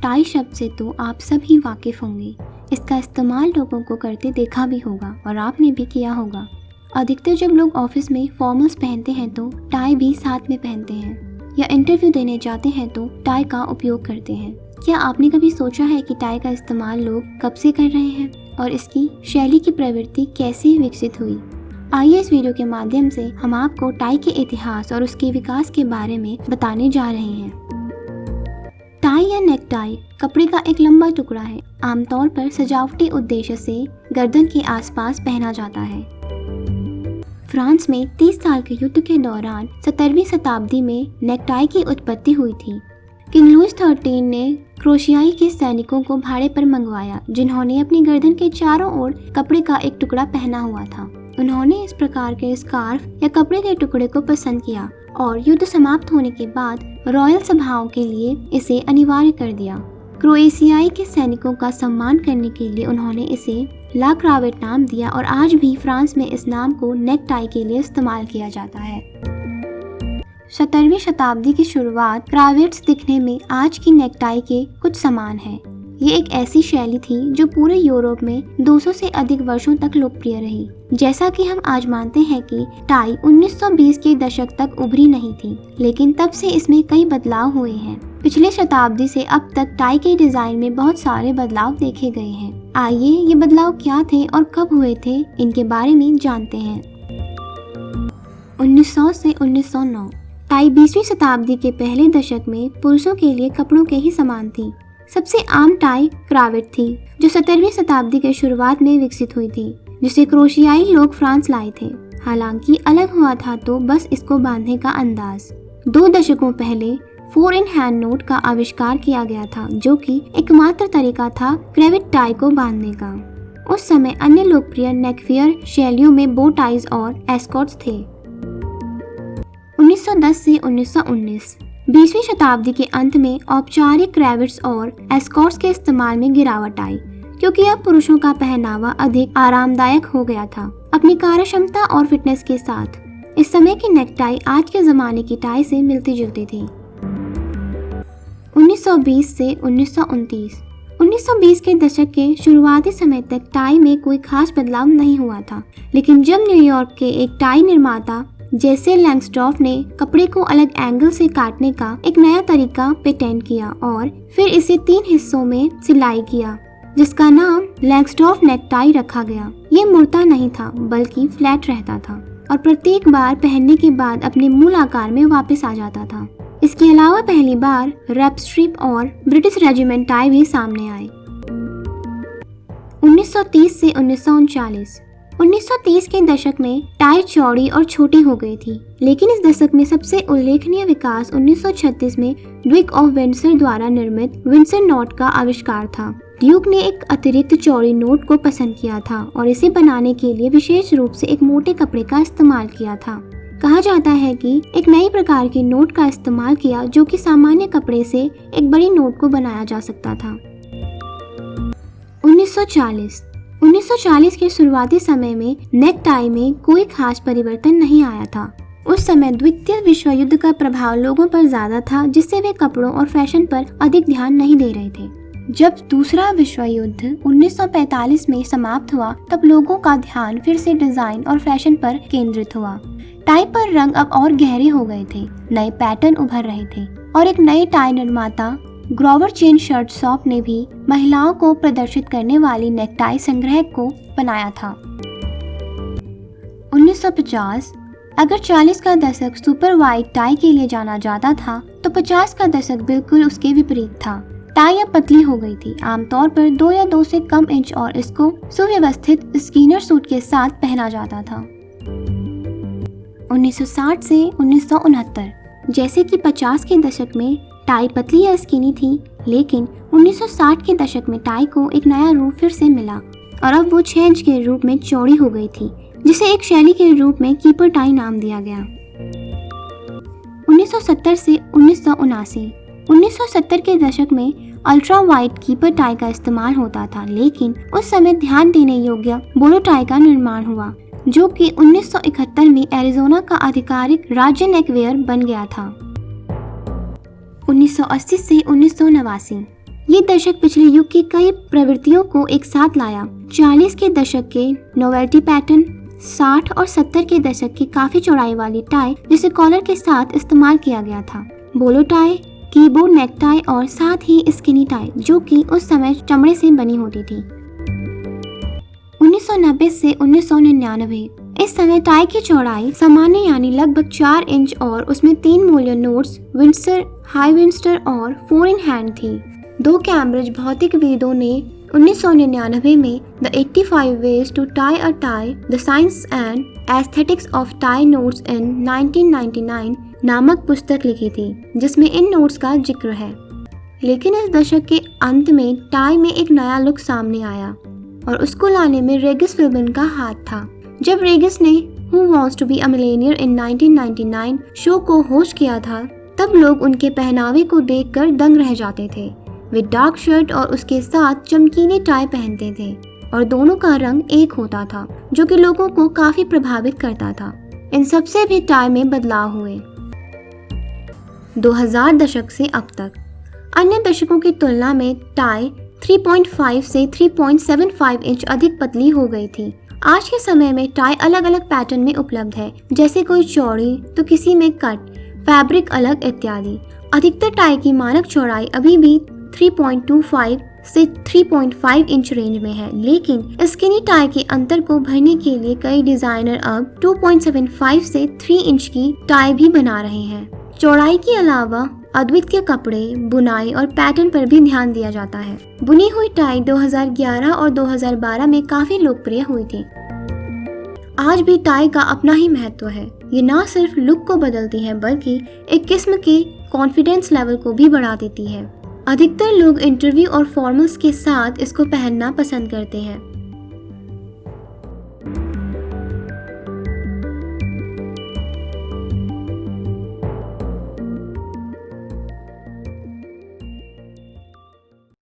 Tie शब्द से तो आप सभी वाकिफ होंगे। इसका इस्तेमाल लोगों को करते देखा भी होगा और आपने भी किया होगा। अधिकतर जब लोग ऑफिस में फॉर्मल्स पहनते हैं तो टाई भी साथ में पहनते हैं या इंटरव्यू देने जाते हैं तो टाई का उपयोग करते हैं। क्या आपने कभी सोचा है कि टाई का इस्तेमाल लोग कब से कर रहे हैं और इसकी शैली की प्रवृत्ति कैसे विकसित हुई? आइए इस वीडियो के माध्यम से हम आपको टाई के इतिहास और उसके विकास के बारे में बताने जा रहे हैं। टाई या नेक टाई कपड़े का एक लंबा टुकड़ा है। आमतौर पर सजावटी उद्देश्य से गर्दन के आसपास पहना जाता है। फ्रांस में 30 साल के युद्ध के दौरान 17वीं शताब्दी में नेक टाई की उत्पत्ति हुई थी। किंग लुईस 13 ने क्रोशियाई के सैनिकों को भाड़े पर मंगवाया, जिन्होंने अपनी गर्दन के चारों ओर कपड़े का एक टुकड़ा पहना हुआ था। उन्होंने इस प्रकार के स्कार्फ या कपड़े के टुकड़े को पसंद किया और युद्ध समाप्त होने के बाद रॉयल सभाओं के लिए इसे अनिवार्य कर दिया। क्रोएशियाई के सैनिकों का सम्मान करने के लिए उन्होंने इसे ला क्रावेट नाम दिया और आज भी फ्रांस में इस नाम को नेक टाई के लिए इस्तेमाल किया जाता है। 17वीं शताब्दी की शुरुआत क्रावेट्स दिखने में आज की नेक टाई के कुछ समान है। ये एक ऐसी शैली थी जो पूरे यूरोप में 200 से अधिक वर्षों तक लोकप्रिय रही। जैसा कि हम आज मानते हैं कि टाई 1920 के दशक तक उभरी नहीं थी, लेकिन तब से इसमें कई बदलाव हुए हैं। पिछले शताब्दी से अब तक टाई के डिजाइन में बहुत सारे बदलाव देखे गए हैं। आइए ये बदलाव क्या थे और कब हुए थे, इनके बारे में जानते हैं। 1900 से 1909 टाई 20वीं शताब्दी के पहले दशक में पुरुषों के लिए कपड़ों के ही समान थी। सबसे आम टाई क्रावेट थी, जो 17वीं शताब्दी के शुरुआत में विकसित हुई थी, जिसे क्रोशियाई लोग फ्रांस लाए थे। हालांकि अलग हुआ था तो बस इसको बांधने का अंदाज। 2 दशकों पहले 4 इन हैंड नोट का आविष्कार किया गया था, जो कि एकमात्र तरीका था क्रेवेट टाई को बांधने का। उस समय अन्य लोकप्रिय नेकफियर शैलियों में बो टाइज और एस्कॉट्स थे। 1910 से 1919 20वीं शताब्दी के अंत में औपचारिक क्रेवेट्स और एस्कॉट्स के इस्तेमाल में गिरावट आई, क्योंकि अब पुरुषों का पहनावा अधिक आरामदायक हो गया था अपनी कार्यक्षमता और फिटनेस के साथ। इस समय की नेक टाई आज के जमाने की टाई से मिलती जुलती थी। 1920 से 1929 1920 के दशक के शुरुआती समय तक टाई में कोई खास बदलाव नहीं हुआ था, लेकिन जब न्यूयॉर्क के एक टाई निर्माता जैसे लैंगस्टॉफ ने कपड़े को अलग एंगल से काटने का एक नया तरीका पेटेंट किया और फिर इसे 3 हिस्सों में सिलाई किया, जिसका नाम लैंगस्टॉफ नेक टाई रखा गया। ये मुड़ता नहीं था, बल्कि फ्लैट रहता था और प्रत्येक बार पहनने के बाद अपने मूल आकार में वापस आ जाता था। इसके अलावा पहली बार रैप स्ट्रिप और ब्रिटिश रेजिमेंट टाई भी सामने आए। 1930 से 1939 1930 के दशक में टाई चौड़ी और छोटी हो गई थी, लेकिन इस दशक में सबसे उल्लेखनीय विकास 1936 में ड्यूक ऑफ विंडसर द्वारा निर्मित विंडसर नोट का आविष्कार था। ड्यूक ने एक अतिरिक्त चौड़ी नोट को पसंद किया था और इसे बनाने के लिए विशेष रूप से एक मोटे कपड़े का इस्तेमाल किया था। कहा जाता है कि एक नई प्रकार की नोट का इस्तेमाल किया, जो कि सामान्य कपड़े से एक बड़ी नोट को बनाया जा सकता था। 1940 के शुरुआती समय में नेक टाई में कोई खास परिवर्तन नहीं आया था। उस समय द्वितीय विश्व युद्ध का प्रभाव लोगों पर ज्यादा था, जिससे वे कपड़ों और फैशन पर अधिक ध्यान नहीं दे रहे थे। जब दूसरा विश्व युद्ध 1945 में समाप्त हुआ, तब लोगों का ध्यान फिर से डिजाइन और फैशन पर केंद्रित हुआ। टाई पर रंग अब और गहरे हो गए थे, नए पैटर्न उभर रहे थे और एक नए टाई निर्माता ग्रोवर चेन शर्ट शॉप ने भी महिलाओं को प्रदर्शित करने वाली नेक टाई संग्रह को बनाया था। 1950 अगर 40 का दशक सुपर वाइड टाई के लिए जाना जाता था, तो 50 का दशक बिल्कुल उसके विपरीत था। टाई अब पतली हो गई थी, आमतौर पर 2 या 2 से कम इंच, और इसको सुव्यवस्थित स्किनर सूट के साथ पहना जाता था। 1960 से 1969 जैसे कि 50 के दशक में टाई पतली या स्किनी थी, लेकिन 1960 के दशक में टाई को एक नया रूप फिर से मिला और अब वो 6 इंच के रूप में चौड़ी हो गई थी, जिसे एक शैली के रूप में कीपर टाई नाम दिया गया। 1970 से 1979 1970 के दशक में अल्ट्रा वाइड कीपर टाई का इस्तेमाल होता था, लेकिन उस समय ध्यान देने योग्य बोलो टाई का निर्माण हुआ, जो कि 1971 में एरिजोना का आधिकारिक राज्य नेकवेयर बन गया था। 1980 से 1989 ये दशक पिछले युग की कई प्रवृत्तियों को एक साथ लाया। 40 के दशक के नोवेल्टी पैटर्न, 60 और 70 के दशक की काफी चौड़ाई वाली टाई जिसे कॉलर के साथ इस्तेमाल किया गया था, बोलो टाई, कीबोर्ड नेक टाई और साथ ही स्किनी टाई जो कि उस समय चमड़े से बनी होती थी। 1990 से 1999 इस समय टाई की चौड़ाई सामान्य यानी लगभग 4 इंच और उसमें 3 मूल्य नोट्स, विंडसर, हाई विंडसर और 4 इन हैंड थी। 2 कैम्ब्रिज भौतिकविदों ने 1999 में the 85 ways to tie a tie, the science and aesthetics of tie knots in 1999 नामक पुस्तक लिखी थी जिसमें इन नोट्स का जिक्र है। लेकिन इस दशक के अंत में टाई में एक नया लुक सामने आया और उसको लाने में रेगिस फिल्बिन का हाथ था। जब रेगिस ने who wants to be a millionaire in 1999 show को होस्ट किया था तब लोग उनके पहनावे को देखकर दंग रह जाते थे। वे डार्क शर्ट और उसके साथ चमकीले टाई पहनते थे और दोनों का रंग एक होता था जो कि लोगों को काफी प्रभावित करता था। इन सबसे भी टाई में बदलाव हुए। 2000 दशक से अब तक अन्य दशकों की तुलना में टाई 3.5 से 3.75 इंच अधिक पतली हो गई थी। आज के समय में टाई अलग अलग पैटर्न में उपलब्ध है, जैसे कोई चौड़ी तो किसी में कट, फैब्रिक अलग इत्यादि। अधिकतर टाई की मानक चौड़ाई अभी भी 3.25 से 3.5 इंच रेंज में है, लेकिन स्किनी टाई के अंतर को भरने के लिए कई डिजाइनर अब 2.75 से 3 इंच की टाई भी बना रहे हैं। चौड़ाई के अलावा अद्वितीय कपड़े, बुनाई और पैटर्न पर भी ध्यान दिया जाता है। बुनी हुई टाई 2011 और 2012 में काफी लोकप्रिय हुई थी। आज भी टाई का अपना ही महत्व है। ये ना सिर्फ लुक को बदलती है बल्कि एक किस्म के कॉन्फिडेंस लेवल को भी बढ़ा देती है। अधिकतर लोग इंटरव्यू और फॉर्मल्स के साथ इसको पहनना पसंद करते हैं।